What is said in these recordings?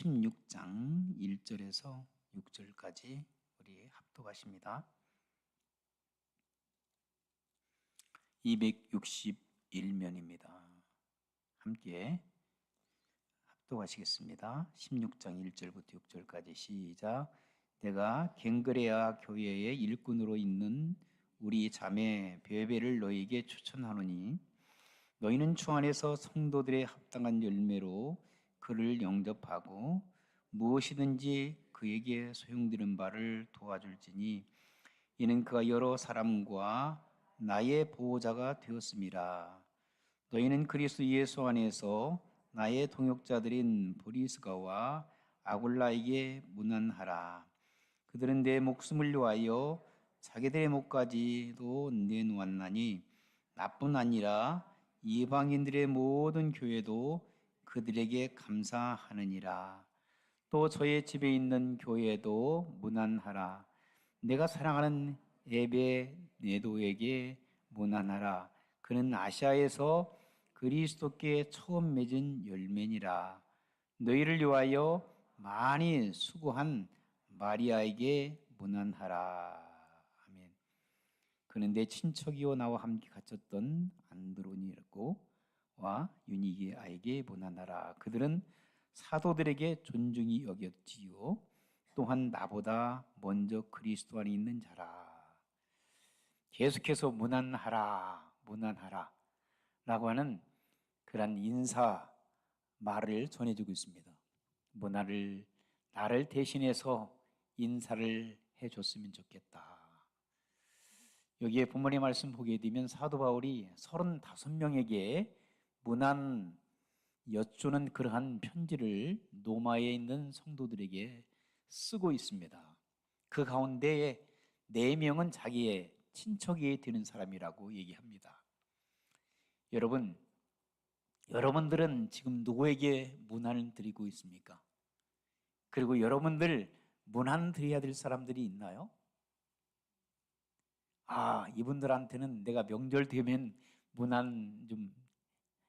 16장 1절에서 6절까지 우리 합독하십니다. 261면입니다. 함께 합독하시겠습니다. 16장 1절부터 6절까지 시작. 내가 갱그레아 교회의 일꾼으로 있는 우리 자매 베베를 너희에게 추천하노니 너희는 주 안에서 성도들의 합당한 열매로 그를 영접하고 무엇이든지 그에게 소용되는 바를 도와줄지니 이는 그가 여러 사람과 나의 보호자가 되었음이라. 너희는 그리스도 예수 안에서 나의 동역자들인 브리스가와 아굴라에게 문안하라. 그들은 내 목숨을 위하여 자기들의 목까지도 내놓았나니 나뿐 아니라 이방인들의 모든 교회도 그들에게 감사하느니라. 또 저의 집에 있는 교회도 문안하라. 내가 사랑하는 에베네도에게 문안하라. 그는 아시아에서 그리스도께 처음 맺은 열매니라. 너희를 위하여 많이 수고한 마리아에게 문안하라. 아멘. 그는 내 친척이요 나와 함께 갇혔던 안드로니고 와 유니게아에게 문안하라. 그들은 사도들에게 존중이 여겼지요. 또한 나보다 먼저 그리스도 안에 있는 자라. 계속해서 문안하라, 문안하라 라고 하는 그런 인사 말을 전해주고 있습니다. 나를 대신해서 인사를 해줬으면 좋겠다. 여기에 본문의 말씀 보게 되면 사도 바울이 35명에게 문안 여쭈는 그러한 편지를 로마에 있는 성도들에게 쓰고 있습니다. 그 가운데에 4명은 자기의 친척이 되는 사람이라고 얘기합니다. 여러분들은 지금 누구에게 문안을 드리고 있습니까? 그리고 여러분들 문안 드려야 될 사람들이 있나요? 이분들한테는 내가 명절 되면 문안 좀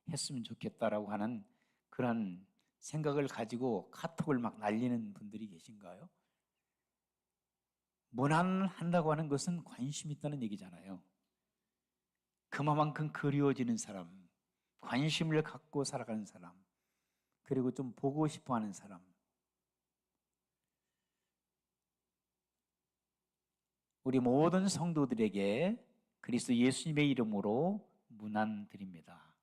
했으면 좋겠다라고 하는 그런 생각을 가지고 카톡을 막 날리는 분들이 계신가요? 문안한다고 하는 것은 관심 있다는 얘기잖아요. 그만큼 그리워지는 사람, 관심을 갖고 살아가는 사람, 그리고 좀 보고 싶어 하는 사람. 우리 모든 성도들에게 그리스도 예수님의 이름으로 문안 드립니다.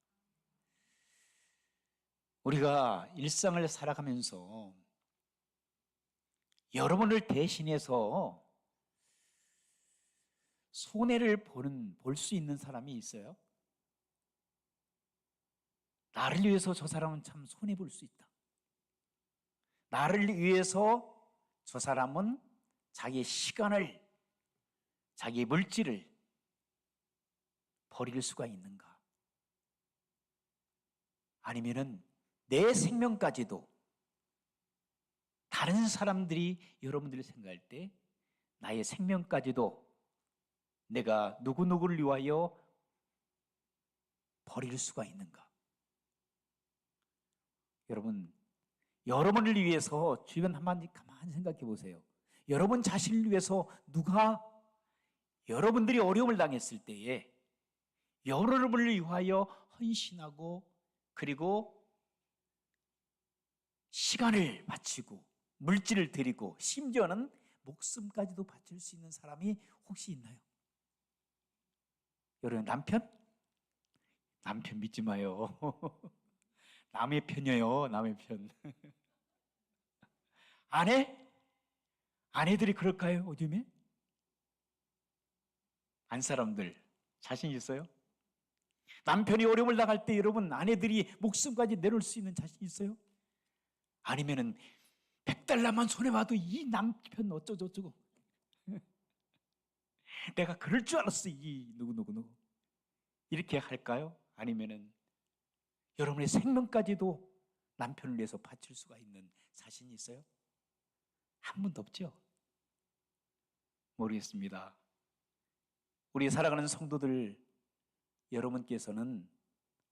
우리가 일상을 살아가면서 여러분을 대신해서 손해를 볼 수 있는 사람이 있어요? 나를 위해서 저 사람은 참 손해 볼 수 있다. 나를 위해서 저 사람은 자기의 시간을, 자기의 물질을 버릴 수가 있는가? 아니면은 내 생명까지도 다른 사람들이 여러분들을 생각할 때 나의 생명까지도 내가 누구누구를 위하여 버릴 수가 있는가? 여러분을 위해서 주변 한마디 가만히 생각해 보세요. 여러분 자신을 위해서 누가 여러분들이 어려움을 당했을 때에 여러분을 위하여 헌신하고 그리고 시간을 바치고 물질을 드리고 심지어는 목숨까지도 바칠 수 있는 사람이 혹시 있나요? 여러분 남편 믿지 마요. 남의 편이에요. 남의 편. 아내들이 그럴까요? 요즘에? 안 사람들 자신 있어요? 남편이 어려움을 당할 때 여러분 아내들이 목숨까지 내놓을 수 있는 자신 있어요? 아니면은 100달러만 손해봐도 이 남편 어쩌고 내가 그럴 줄 알았어 이 누구 이렇게 할까요? 아니면은 여러분의 생명까지도 남편을 위해서 바칠 수가 있는 자신이 있어요? 한 분도 없죠? 모르겠습니다. 우리 살아가는 성도들 여러분께서는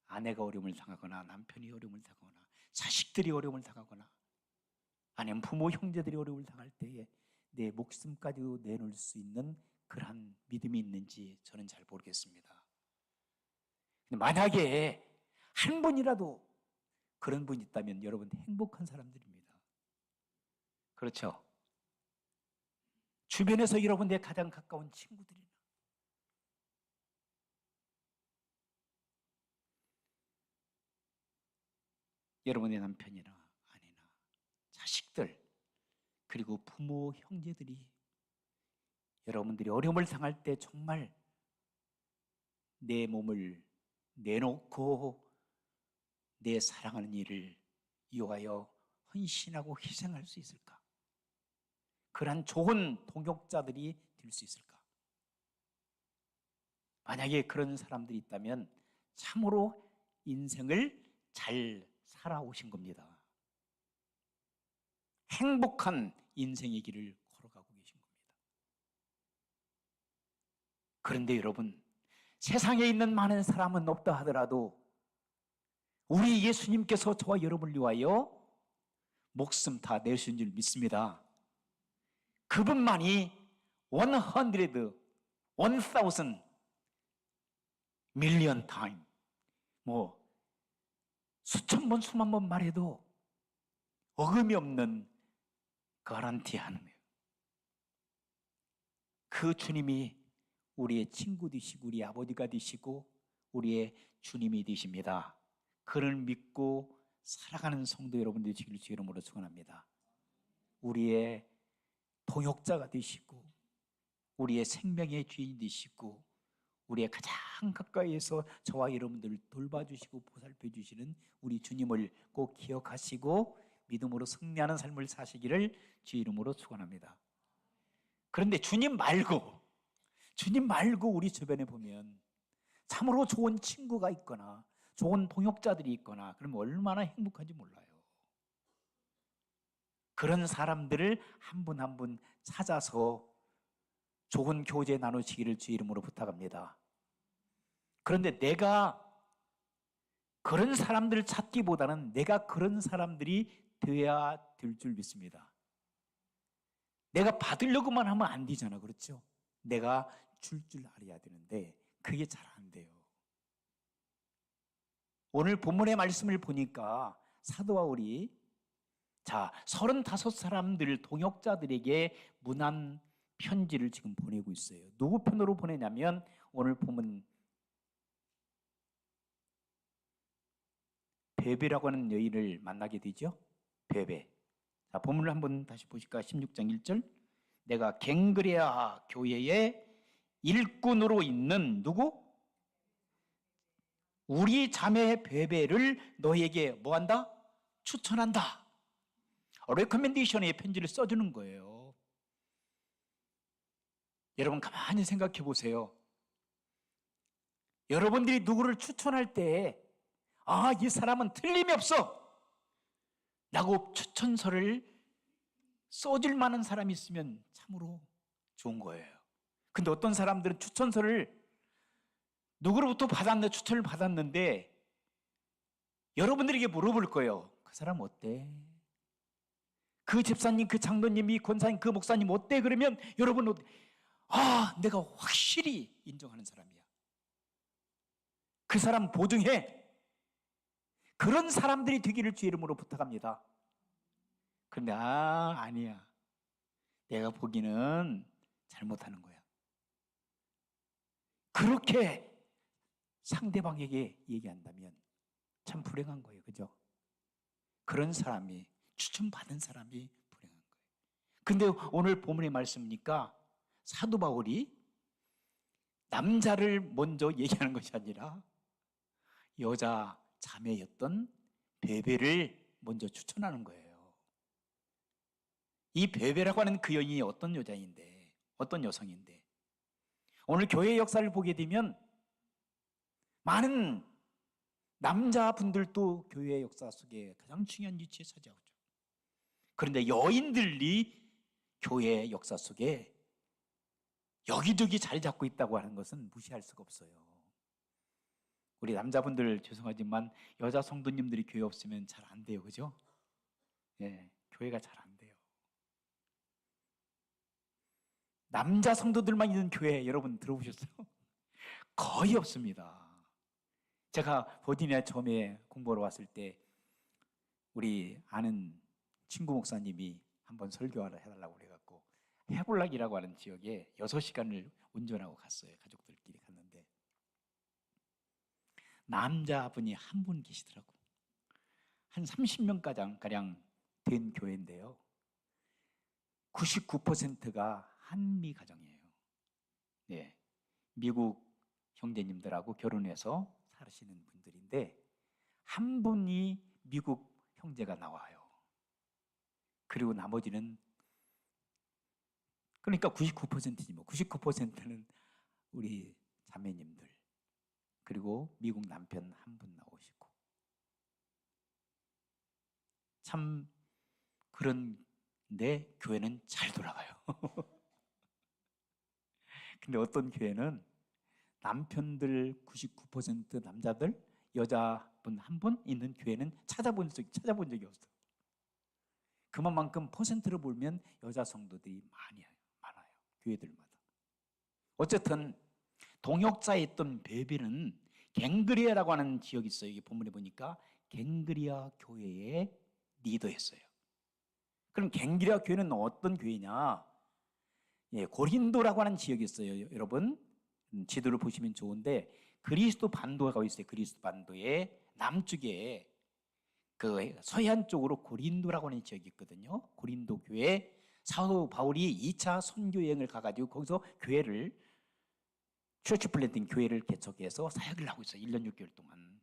아내가 어려움을 당하거나 남편이 어려움을 당하거나 자식들이 어려움을 당하거나 아니면 부모 형제들이 어려움을 당할 때에 내 목숨까지도 내놓을 수 있는 그러한 믿음이 있는지 저는 잘 모르겠습니다. 근데 만약에 한 분이라도 그런 분이 있다면 여러분 행복한 사람들입니다. 그렇죠? 주변에서 여러분 내 가장 가까운 친구들이나 여러분의 남편이나 아내나 자식들 그리고 부모 형제들이 여러분들이 어려움을 당할 때 정말 내 몸을 내놓고 내 사랑하는 일을 위하여 헌신하고 희생할 수 있을까? 그러한 좋은 동역자들이 될 수 있을까? 만약에 그런 사람들이 있다면 참으로 인생을 잘 살아오신 겁니다. 행복한 인생의 길을 걸어가고 계신 겁니다. 그런데 여러분, 세상에 있는 많은 사람은 없다 하더라도 우리 예수님께서 저와 여러분을 위하여 목숨 다 내신 줄 믿습니다. 그분만이 1000 million time 수천 번 수만 번 말해도 어금이 없는 가란티 하는 거예요. 그 주님이 우리의 친구 되시고 우리 아버지가 되시고 우리의 주님이 되십니다. 그를 믿고 살아가는 성도 여러분들이 되시기를 주 이름으로 축원합니다. 우리의 동역자가 되시고 우리의 생명의 주인이 되시고 우리의 가장 가까이에서 저와 여러분들을 돌봐주시고 보살펴주시는 우리 주님을 꼭 기억하시고 믿음으로 승리하는 삶을 사시기를 주 이름으로 축원합니다. 그런데 주님 말고 우리 주변에 보면 참으로 좋은 친구가 있거나 좋은 동역자들이 있거나 그러면 얼마나 행복한지 몰라요. 그런 사람들을 한 분 한 분 찾아서 좋은 교제 나누시기를 주 이름으로 부탁합니다. 그런데 내가 그런 사람들을 찾기보다는 내가 그런 사람들이 되어야 될 줄 믿습니다. 내가 받으려고만 하면 안 되잖아, 그렇죠? 내가 줄 알아야 되는데 그게 잘 안 돼요. 오늘 본문의 말씀을 보니까 사도 바울이 35사람들 동역자들에게 문안 편지를 지금 보내고 있어요. 누구 편으로 보내냐면 오늘 보면 베베라고 하는 여인을 만나게 되죠. 베베. 본문을 한번 다시 보실까? 16장 1절. 내가 갱그레아 교회의 일꾼으로 있는 누구? 우리 자매 베베를 너에게 뭐한다? 추천한다. 레커멘데이션의 편지를 써주는 거예요. 여러분 가만히 생각해 보세요. 여러분들이 누구를 추천할 때 이 사람은 틀림이 없어 라고 추천서를 써줄 만한 사람이 있으면 참으로 좋은 거예요. 근데 어떤 사람들은 추천서를 누구로부터 추천을 받았는데 여러분들에게 물어볼 거예요. 그 사람 어때? 그 집사님, 그 장로님, 이 권사님, 그 목사님 어때? 그러면 여러분 내가 확실히 인정하는 사람이야. 그 사람 보증해. 그런 사람들이 되기를 주 이름으로 부탁합니다. 그런데 아니야. 내가 보기는 잘못하는 거야. 그렇게 상대방에게 얘기한다면 참 불행한 거예요. 그죠? 그런 사람이 추천받은 사람이 불행한 거예요. 근데 오늘 본문의 말씀이니까 사도 바울이 남자를 먼저 얘기하는 것이 아니라 여자 자매였던 베베를 먼저 추천하는 거예요. 이 베베라고 하는 그 여인이 어떤 여자인데, 어떤 여성인데, 오늘 교회의 역사를 보게 되면 많은 남자분들도 교회의 역사 속에 가장 중요한 위치에 차지하죠. 그런데 여인들이 교회의 역사 속에 여기저기 자리 잡고 있다고 하는 것은 무시할 수가 없어요. 우리 남자분들 죄송하지만 여자 성도님들이 교회 없으면 잘 안 돼요. 그죠? 예, 교회가 잘 안 돼요. 남자 성도들만 있는 교회 여러분 들어보셨어요? 거의 없습니다. 제가 버지니아 처음에 공부하러 왔을 때 우리 아는 친구 목사님이 한번 설교하러 해달라고 그래갖고 해볼락이라고 하는 지역에 6시간을 운전하고 갔어요. 가족들끼리 갔는데 남자분이 한 분 계시더라고. 한 30명가량 된 교회인데요. 99%가 한미 가정이에요. 네, 미국 형제님들하고 결혼해서 사시는 분들인데 한 분이 미국 형제가 나와요. 그리고 나머지는 그러니까 99%지 뭐 99%는 우리 자매님들 그리고 미국 남편 한 분 나오시고 참 그런데 교회는 잘 돌아가요. 근데 어떤 교회는 남편들 99% 남자들 여자분 한 분 있는 교회는 찾아본 적이 없어요. 그만큼 퍼센트를 보면 여자 성도들이 많아요. 교회들마다. 어쨌든 동역자에 있던 베베는 갱그리아라고 하는 지역이 있어요. 이게 본문에 보니까 갱그리아 교회의 리더였어요. 그럼 갱그리아 교회는 어떤 교회냐? 고린도라고 하는 지역이 있어요. 여러분 지도를 보시면 좋은데 그리스도 반도가 있어요. 그리스도 반도의 남쪽에 그 서해안 쪽으로 고린도라고 하는 지역이 있거든요. 고린도 교회 사도 바울이 2차 선교 여행을 가가지고 거기서 교회를 처치 플랜팅 교회를 개척해서 사역을 하고 있어요. 1년 6개월 동안.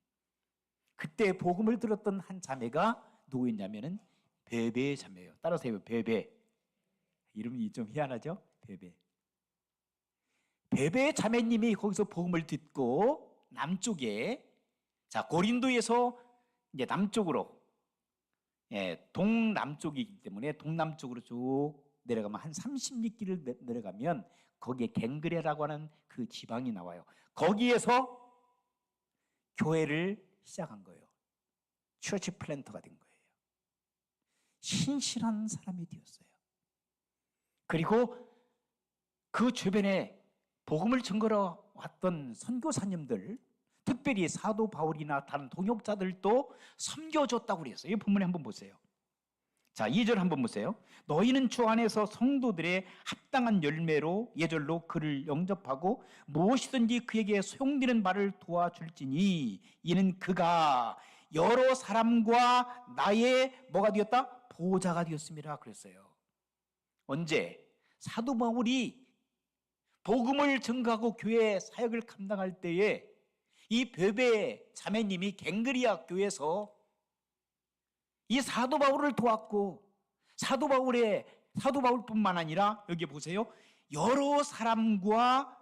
그때 복음을 들었던 한 자매가 누구였냐면은 베베 자매예요. 따라서 해요. 베베. 이름이 좀 희한하죠? 베베. 베베 자매님이 거기서 복음을 듣고 남쪽에 고린도에서 이제 남쪽으로 동남쪽이기 때문에 동남쪽으로 쭉 내려가면 한 30리길을 내려가면 거기에 갱그레라고 하는 그 지방이 나와요. 거기에서 교회를 시작한 거예요. 처치 플랜터가 된 거예요. 신실한 사람이 되었어요. 그리고 그 주변에 복음을 전거러 왔던 선교사님들, 특별히 사도 바울이나 다른 동역자들도 섬겨줬다고 그랬어요. 이 본문에 한번 보세요. 자, 2절 한번 보세요. 너희는 주 안에서 성도들의 합당한 열매로 예절로 그를 영접하고 무엇이든지 그에게 소용되는 말을 도와줄지니 이는 그가 여러 사람과 나의 뭐가 되었다? 보호자가 되었습니다. 그랬어요. 언제? 사도 바울이 복음을 전가하고 교회 사역을 감당할 때에 이 베베 자매님이 갱그리아 교회에서 이 사도 바울을 도왔고 사도 바울뿐만 아니라 여기 보세요. 여러 사람과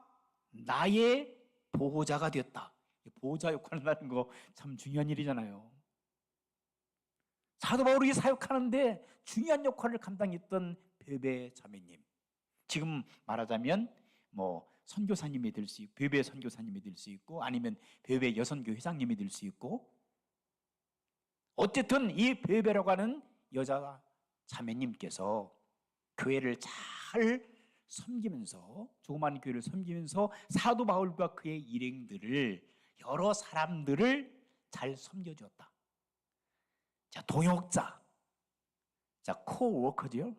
나의 보호자가 되었다. 보호자 역할을 하는 거 참 중요한 일이잖아요. 사도 바울이 사역하는데 중요한 역할을 감당했던 베베 자매님. 지금 말하자면 뭐 선교사님이 될 수 있고 베베 선교사님이 될 수 있고 아니면 베베 여선교 회장님이 될 수 있고 어쨌든 이 베베라고 하는 여자 자매님께서 교회를 잘 섬기면서 조그마한 교회를 섬기면서 사도 바울과 그의 일행들을 여러 사람들을 잘 섬겨주었다. 자, 동역자. 자, 코워커죠.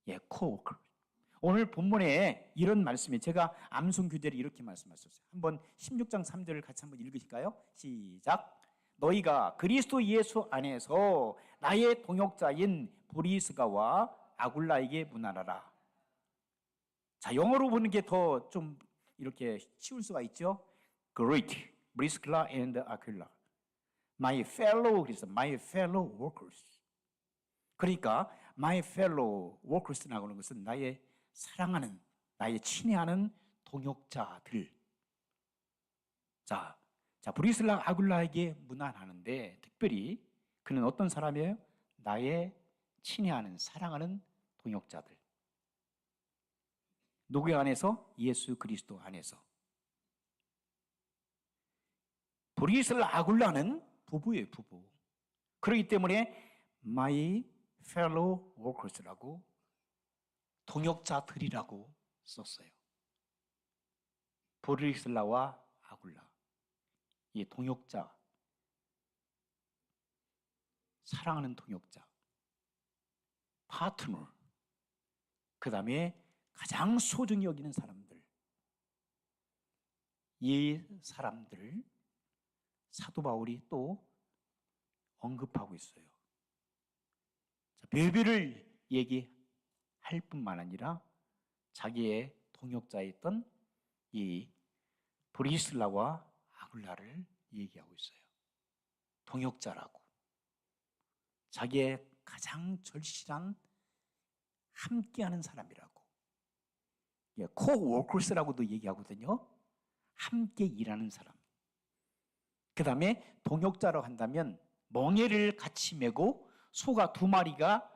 예, 코워커. 오늘 본문에 이런 말씀이 제가 암송 교재를 이렇게 말씀하셨어요. 한번 16장 3절을 같이 한번 읽으실까요? 시작. 너희가 그리스도 예수 안에서 나의 동역자인 브리스가와 아굴라에게 문안하라. 자, 영어로 보는 게 더 좀 이렇게 쉬울 수가 있죠. Greet Priscilla and Aquila, my fellow, 그래서 my fellow workers. 그러니까 my fellow workers라고 하는 것은 나의 사랑하는, 나의 친애하는 동역자들. 자, 브리슬라 아굴라에게 문안하는데 특별히 그는 어떤 사람이에요? 나의 친애하는, 사랑하는 동역자들. 누구 안에서? 예수 그리스도 안에서. 브리슬라 아굴라는 부부예요, 부부. 그렇기 때문에 my fellow workers라고 동역자들이라고 썼어요. 브리슬라와 아굴라, 이 동역자, 사랑하는 동역자, 파트너, 그 다음에 가장 소중히 여기는 사람들, 이 사람들을 사도 바울이 또 언급하고 있어요. 별별을 얘기할 뿐만 아니라 자기의 동역자였던 이 브리슬라와 아굴라를 얘기하고 있어요. 동역자라고. 자기의 가장 절실한 함께하는 사람이라고. 코워커스라고도 얘기하거든요. 함께 일하는 사람. 그 다음에 동역자라고 한다면 멍에를 같이 메고 소가 두 마리가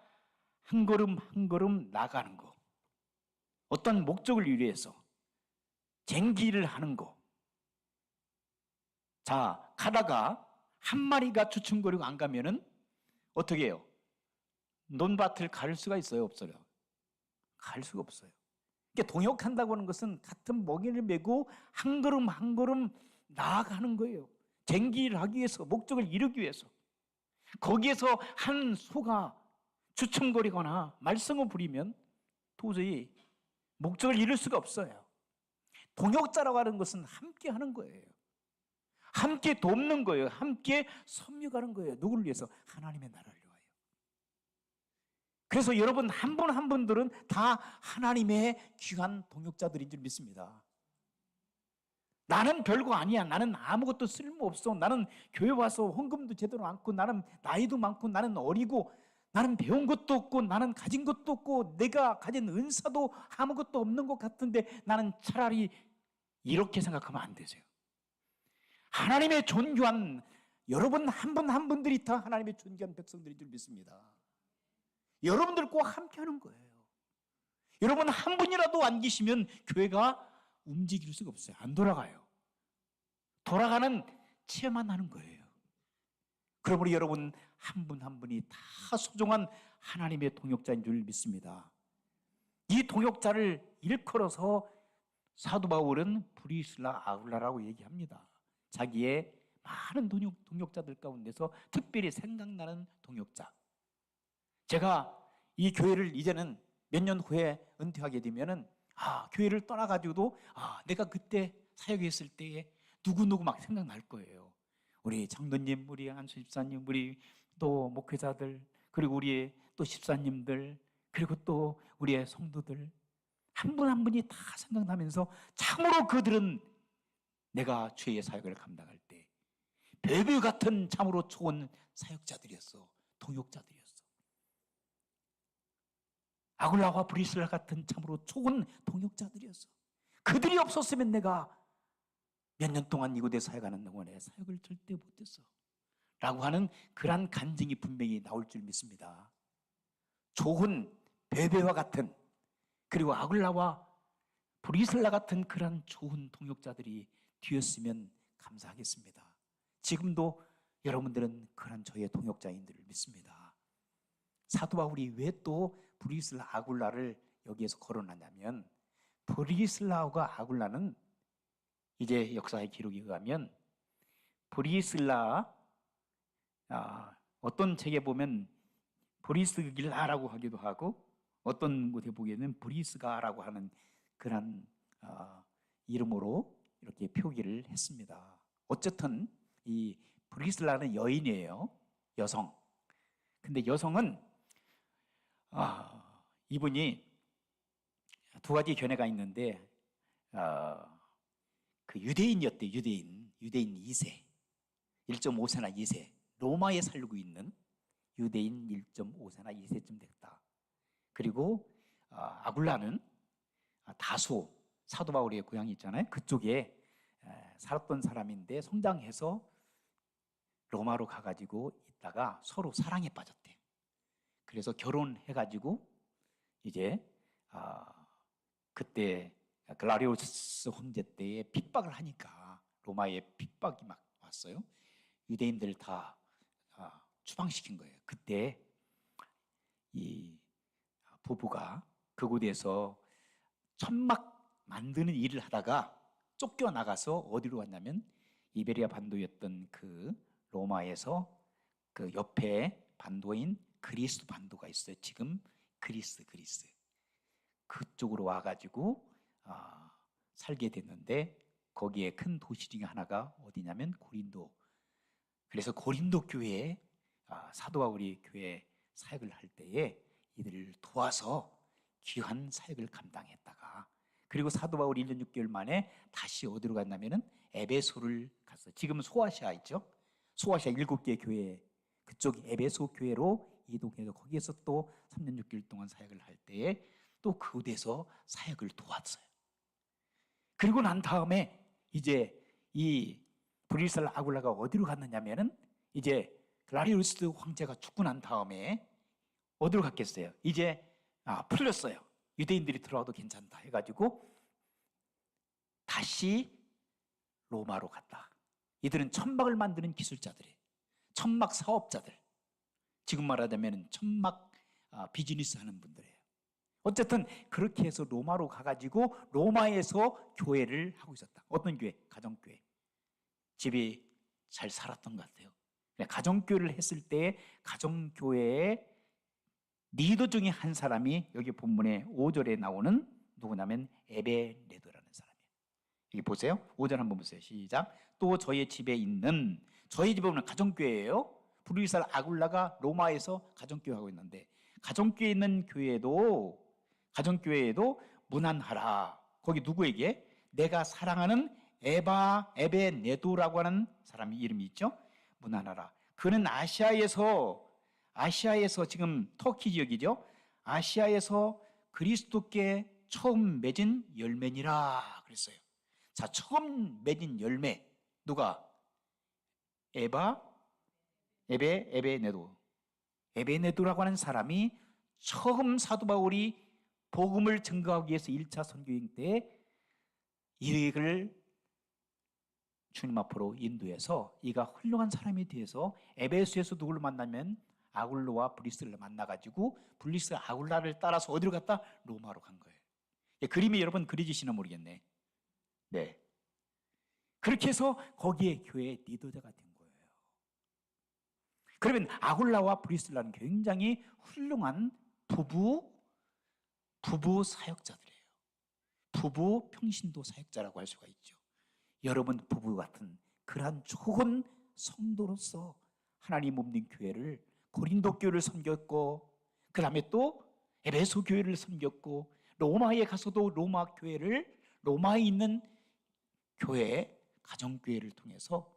한 걸음 한 걸음 나가는 거. 어떤 목적을 위해서 쟁기를 하는 거. 자, 가다가 한 마리가 주춤거리고 안 가면은 어떻게 해요? 논밭을 갈 수가 있어요? 없어요? 갈 수가 없어요. 그러니까 동역한다고 하는 것은 같은 멍에를 메고 한 걸음 한 걸음 나아가는 거예요. 쟁기를 하기 위해서, 목적을 이루기 위해서. 거기에서 한 소가 주춤거리거나 말썽을 부리면 도저히 목적을 이룰 수가 없어요. 동역자라고 하는 것은 함께 하는 거예요. 함께 돕는 거예요. 함께 섬유가는 거예요. 누구를 위해서? 하나님의 나라를 위하여. 그래서 여러분 한 분 한 분들은 다 하나님의 귀한 동역자들인 줄 믿습니다. 나는 별거 아니야. 나는 아무것도 쓸모없어. 나는 교회 와서 헌금도 제대로 않고, 나는 나이도 많고, 나는 어리고, 나는 배운 것도 없고, 나는 가진 것도 없고, 내가 가진 은사도 아무것도 없는 것 같은데 나는 차라리 이렇게 생각하면 안 되세요. 하나님의 존귀한, 여러분 한 분 한 분들이 다 하나님의 존귀한 백성들인 줄 믿습니다. 여러분들 꼭 함께 하는 거예요. 여러분 한 분이라도 안 계시면 교회가 움직일 수가 없어요. 안 돌아가요. 돌아가는 체험만 하는 거예요. 그러므로 여러분 한 분 한 분이 다 소중한 하나님의 동역자인 줄 믿습니다. 이 동역자를 일컬어서 사도 바울은 브리슬라 아굴라라고 얘기합니다. 자기의 많은 동역자들 가운데서 특별히 생각나는 동역자. 제가 이 교회를 이제는 몇 년 후에 은퇴하게 되면은 교회를 떠나가지고도 내가 그때 사역했을 때에 누구누구 막 생각날 거예요. 우리 장로님, 우리 안수 집사님, 우리 또 목회자들, 그리고 우리의 또 집사님들, 그리고 또 우리의 성도들 한 분 한 분이 다 생각나면서 참으로 그들은 내가 주의 사역을 감당할 때 별별 같은 참으로 좋은 사역자들이었어. 동역자들이었어. 아굴라와 브리슬라 같은 참으로 좋은 동역자들이었어. 그들이 없었으면 내가 몇 년 동안 이곳에 사역하는 동안에 사역을 절대 못했어 라고 하는 그런 간증이 분명히 나올 줄 믿습니다. 좋은 베베와 같은, 그리고 아굴라와 브리슬라 같은 그런 좋은 동역자들이 되었으면 감사하겠습니다. 지금도 여러분들은 그런 저의 동역자인 줄 믿습니다. 사도 바울이 왜 또 브리슬라 아굴라를 여기에서 거론하냐면, 브리슬라와 아굴라는 이제 역사의 기록에 의하면 브리슬라, 어떤 책에 보면 브리스길라라고 하기도 하고, 어떤 곳에 보기에는 브리스가라고 하는 그런 이름으로 이렇게 표기를 했습니다. 어쨌든 이 브리슬라는 여인이에요. 여성. 근데 여성은 이분이 두 가지 견해가 있는데, 그 유대인이었대. 유대인 2세, 1.5세나 2세, 로마에 살고 있는 유대인 1.5세나 2세쯤 됐다. 그리고 아굴라는 다소, 사도 바울의 고향이 있잖아요. 그쪽에 살았던 사람인데 성장해서 로마로 가가지고 있다가 서로 사랑에 빠졌대. 그래서 결혼해가지고 이제 그때 글라리오스 황제 때에 핍박을 하니까, 로마에 핍박이 막 왔어요. 유대인들 다 추방시킨 거예요. 그때 이 부부가 그곳에서 천막 만드는 일을 하다가 쫓겨나가서 어디로 갔냐면 이베리아 반도였던 그 로마에서 그 옆에 반도인 그리스 반도가 있어요. 지금 그리스 그쪽으로 와가지고 살게 됐는데, 거기에 큰 도시 중에 하나가 어디냐면 고린도. 그래서 고린도 교회에 사도 바울이 교회 사역을 할 때에 이들을 도와서 귀한 사역을 감당했다가, 그리고 사도 바울이 1년 6개월 만에 다시 어디로 갔냐면은 에베소를 갔어요. 지금 소아시아 있죠? 소아시아 7개 교회, 그쪽 에베소 교회로 이동해서 거기에서 또 3년 6개월 동안 사역을 할 때에 또 그곳에서 사역을 도왔어요. 그리고 난 다음에 이제 이 브리스라 아굴라가 어디로 갔느냐면은, 이제 글라리우스 황제가 죽고 난 다음에 어디로 갔겠어요? 이제 풀렸어요. 유대인들이 들어와도 괜찮다 해가지고 다시 로마로 갔다. 이들은 천막을 만드는 기술자들이에요. 천막 사업자들. 지금 말하자면 천막 비즈니스 하는 분들이에요. 어쨌든 그렇게 해서 로마로 가가지고 로마에서 교회를 하고 있었다. 어떤 교회? 가정교회. 집이 잘 살았던 것 같아요. 가정교회를 했을 때 가정교회의 리더 중에 한 사람이 여기 본문의 5절에 나오는 누구냐면 에베네도라는 사람이에요. 여기 보세요. 5절 한번 보세요. 시작. 또 저희 집에 있는, 저희 집에 오는 가정교회예요. 브루이살 아굴라가 로마에서 가정교회 하고 있는데, 가정교회에 있는 가정교회에도 문안하라. 거기 누구에게? 내가 사랑하는 에베네도라고 하는 사람이 이름이 있죠. 문안하라. 그는 아시아에서 지금 터키 지역이죠. 아시아에서 그리스도께 처음 맺은 열매니라 그랬어요. 자, 처음 맺은 열매 누가? 에베네도라고 하는 사람이 처음 사도 바울이 복음을 증거하기 위해서 1차 선교행 때 이를 주님 앞으로 인도해서 이가 훌륭한 사람이 되어서 에베소에서 누구를 만나면 아굴로와 브리스를 만나가지고 브리스 아굴라를 따라서 어디로 갔다? 로마로 간 거예요. 그림이 여러분 그려지시나 모르겠네. 네. 그렇게 해서 거기에 교회의 리더자가 된 거예요. 그러면 아굴라와 브리스라는 굉장히 훌륭한 부부 사역자들이에요. 부부 평신도 사역자라고 할 수가 있죠. 여러분 부부 같은 그러한 좋은 성도로서 하나님 없는 교회를, 고린도 교회를 섬겼고, 그 다음에 또 에베소 교회를 섬겼고, 로마에 가서도 로마 교회를, 로마에 있는 교회, 가정교회를 통해서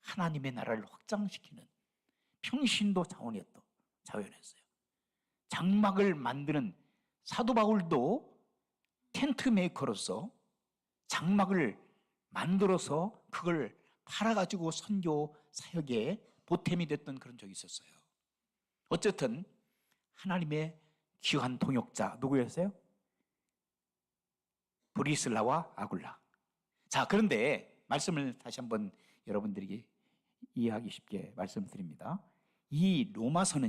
하나님의 나라를 확장시키는 평신도 자원했어요. 장막을 만드는 사도 바울도 텐트 메이커로서 장막을 만들어서 그걸 팔아가지고 선교 사역에 보탬이 됐던 그런 적이 있었어요. 어쨌든 하나님의 귀한 동역자 누구였어요? 브리슬라와 아굴라. 자, 그런데 말씀을 다시 한번 여러분들에게 이해하기 쉽게 말씀드립니다. 이 로마서는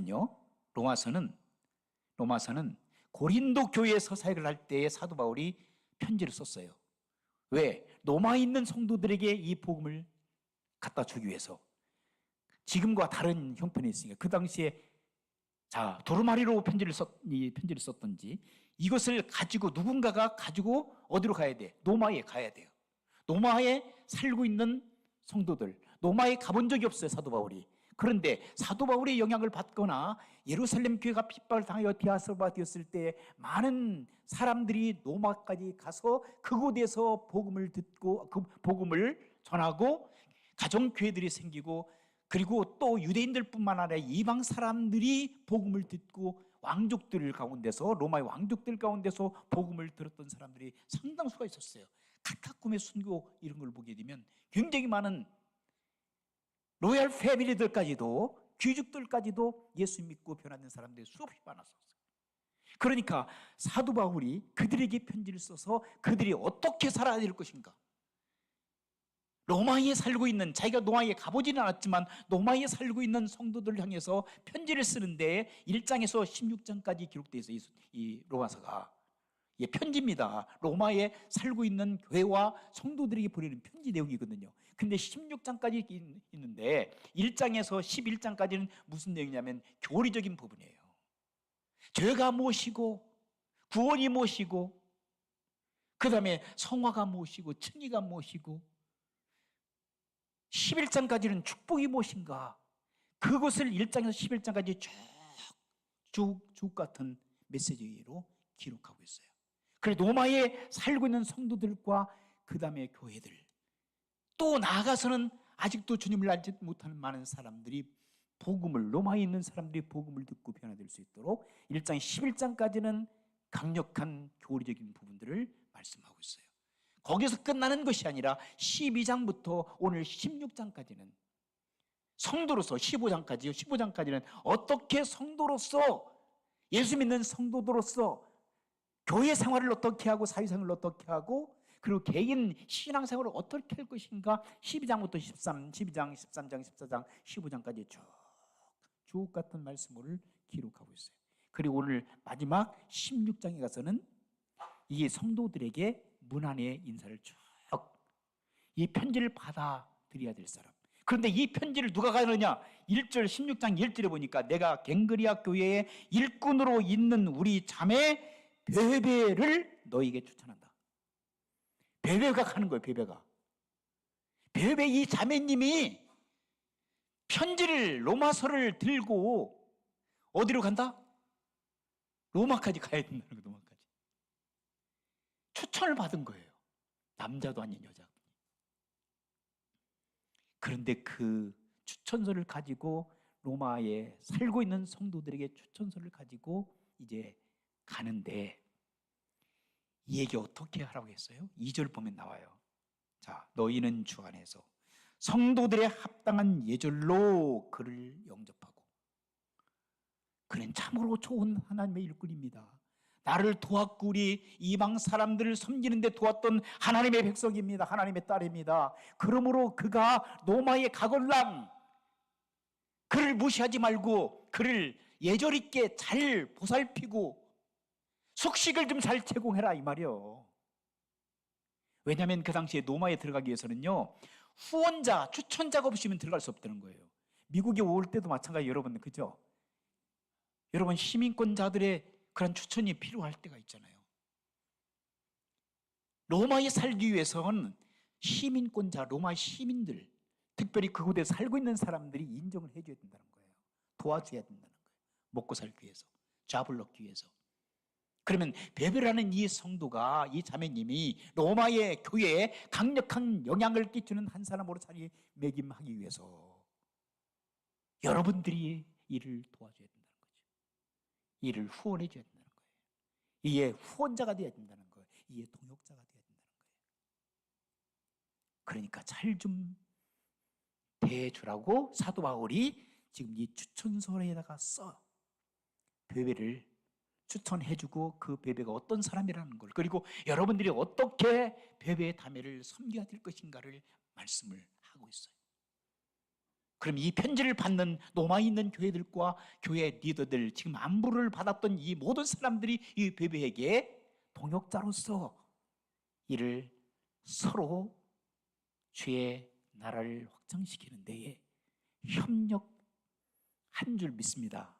고린도 교회에서 사역을 할 때에 사도 바울이 편지를 썼어요. 왜? 로마에 있는 성도들에게 이 복음을 갖다 주기 위해서. 지금과 다른 형편이 있으니까 그 당시에 도르마리로 편지를 썼던지 이것을 가지고 누군가가 가지고 어디로 가야 돼? 로마에 가야 돼요. 로마에 살고 있는 성도들, 로마에 가본 적이 없어요, 사도 바울이. 그런데 사도 바울의 영향을 받거나 예루살렘 교회가 핍박을 당하여 디아스포라 되었을 때 많은 사람들이 로마까지 가서 그곳에서 복음을 듣고 그 복음을 전하고 가정교회들이 생기고, 그리고 또 유대인들뿐만 아니라 이방 사람들이 복음을 듣고 왕족들 가운데서, 로마의 왕족들 가운데서 복음을 들었던 사람들이 상당수가 있었어요. 카타콤의 순교 이런 걸 보게 되면 굉장히 많은 로얄 패밀리들까지도, 귀족들까지도 예수 믿고 변화된 사람들이 수없이 많았었어요. 그러니까 사도 바울이 그들에게 편지를 써서 그들이 어떻게 살아야 될 것인가, 로마에 살고 있는, 자기가 로마에 가보지는 않았지만 로마에 살고 있는 성도들을 향해서 편지를 쓰는데 1장에서 16장까지 기록되어 있어요, 이 로마서가. 예, 편지입니다. 로마에 살고 있는 교회와 성도들에게 보내는 편지 내용이거든요. 근데 16장까지 있는데 1장에서 11장까지는 무슨 내용이냐면 교리적인 부분이에요. 죄가 무엇이고 구원이 무엇이고 그 다음에 성화가 무엇이고 칭의가 무엇이고 11장까지는 축복이 무엇인가 그것을 1장에서 11장까지 쭉 같은 메시지로 기록하고 있어요. 그래서 로마에 살고 있는 성도들과 그 다음에 교회들 또 나아가서는 아직도 주님을 알지 못하는 많은 사람들이 복음을 로마에 있는 사람들이 복음을 듣고 변화될 수 있도록 1장 11장까지는 강력한 교리적인 부분들을 말씀하고 있어요. 거기서 끝나는 것이 아니라 12장부터 오늘 16장까지는 성도로서 15장까지는 어떻게 성도로서 예수 믿는 성도들로서 교회 생활을 어떻게 하고 사회생활을 어떻게 하고 그리고 개인 신앙생활을 어떻게 할 것인가 12장부터 12장, 13장, 14장, 15장까지 쭉 같은 말씀을 기록하고 있어요. 그리고 오늘 마지막 16장에 가서는 이 성도들에게 문안의 인사를 쭉 이 편지를 받아들여야 될 사람. 그런데 이 편지를 누가 가느냐? 1절 16장 1절에 보니까 내가 갱그리아 교회의 일꾼으로 있는 우리 자매 베베를 너에게 추천한다. 베베가 가는 거예요. 베베 이 자매님이 편지를 로마서를 들고 어디로 간다? 로마까지 가야 된다는 거예요. 로마까지. 추천을 받은 거예요. 남자도 아닌 여자분이. 그런데 그 추천서를 가지고 로마에 살고 있는 성도들에게 추천서를 가지고 이제 가는데 이 얘기 어떻게 하라고 했어요? 2절 보면 나와요. 자, 너희는 주 안에서 성도들의 합당한 예절로 그를 영접하고 그는 참으로 좋은 하나님의 일꾼입니다. 나를 도왔고 우리 이방 사람들을 섬기는 데 도왔던 하나님의 백성입니다. 하나님의 딸입니다. 그러므로 그가 로마에 가걸랑 그를 무시하지 말고 그를 예절 있게 잘 보살피고 숙식을 좀 잘 제공해라 이 말이요. 왜냐하면 그 당시에 로마에 들어가기 위해서는요 후원자, 추천자가 없으면 들어갈 수 없다는 거예요. 미국에 올 때도 마찬가지 여러분 그죠? 여러분 시민권자들의 그런 추천이 필요할 때가 있잖아요. 로마에 살기 위해서는 시민권자, 로마 시민들 특별히 그곳에 살고 있는 사람들이 인정을 해줘야 된다는 거예요. 도와줘야 된다는 거예요. 먹고 살기 위해서, 잡을 얻기 위해서. 그러면 베베라는 이 성도가 이 자매님이 로마의 교회에 강력한 영향을 끼치는 한 사람으로 자리매김하기 위해서 여러분들이 이를 도와줘야 된다는 거죠. 이를 후원해 줘야 된다는 거예요. 이에 후원자가 되어야 된다는 거예요. 이에 동역자가 되어야 된다는 거예요. 그러니까 잘 좀 대해주라고 사도 바울이 지금 이 추천서에다가 써 베베를 추천해주고 그 베베가 어떤 사람이라는 걸 그리고 여러분들이 어떻게 베베의 자매를 섬겨야 될 것인가를 말씀을 하고 있어요. 그럼 이 편지를 받는 로마에 있는 교회들과 교회 리더들 지금 안부를 받았던 이 모든 사람들이 이 베베에게 동역자로서 이를 서로 주의 나라를 확장시키는 데에 협력한 줄 믿습니다.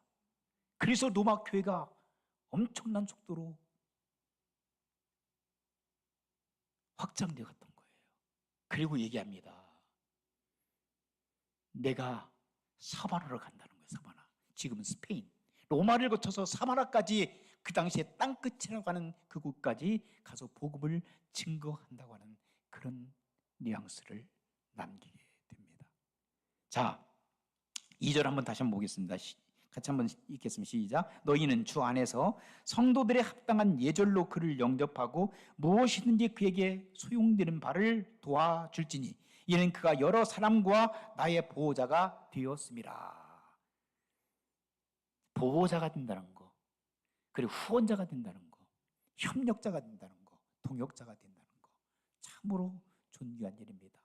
그래서 로마 교회가 엄청난 속도로 확장되어 갔던 거예요. 그리고 얘기합니다. 내가 사바나로 간다는 거예요. 사바나. 지금은 스페인. 로마를 거쳐서 사바나까지 그 당시에 땅끝이라고 하는 그곳까지 가서 복음을 증거한다고 하는 그런 뉘앙스를 남기게 됩니다. 자, 2절 한번 다시 한번 보겠습니다. 같이 한번 읽겠습니다. 시작. 너희는 주 안에서 성도들의 합당한 예절로 그를 영접하고 무엇이든지 그에게 소용되는 바를 도와줄지니 이는 그가 여러 사람과 나의 보호자가 되었음이라. 보호자가 된다는 거, 그리고 후원자가 된다는 거, 협력자가 된다는 거, 동역자가 된다는 거 참으로 존귀한 일입니다.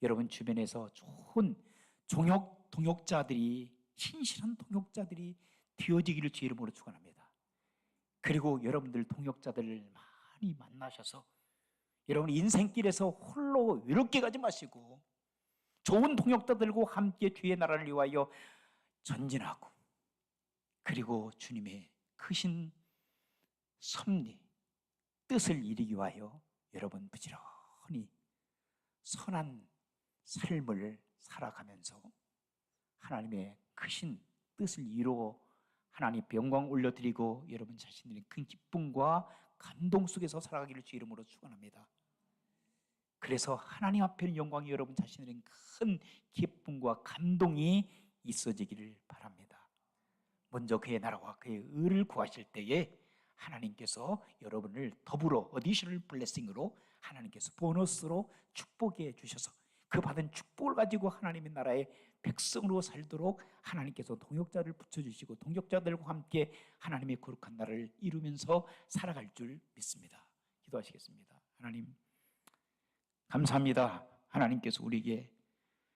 여러분 주변에서 좋은 동역자들이 신실한 동역자들이 되어지기를 주 이름으로 축원합니다. 그리고 여러분들 동역자들을 많이 만나셔서 여러분 인생길에서 홀로 외롭게 가지 마시고 좋은 동역자들과 함께 주의 나라를 위하여 전진하고, 그리고 주님의 크신 섭리, 뜻을 이루기 위하여 여러분 부지런히 선한 삶을 살아가면서 하나님의 크신 뜻을 이루어 하나님 영광 올려드리고 여러분 자신들의 큰 기쁨과 감동 속에서 살아가기를 주 이름으로 축원합니다. 그래서 하나님 앞에는 영광이 여러분 자신들의 큰 기쁨과 감동이 있어지기를 바랍니다. 먼저 그의 나라와 그의 의를 구하실 때에 하나님께서 여러분을 더불어 어디셔널 블레싱으로 하나님께서 보너스로 축복해 주셔서 그 받은 축복을 가지고 하나님의 나라의 백성으로 살도록 하나님께서 동역자를 붙여주시고 동역자들과 함께 하나님의 거룩한 나라를 이루면서 살아갈 줄 믿습니다. 기도하시겠습니다. 하나님 감사합니다. 하나님께서 우리에게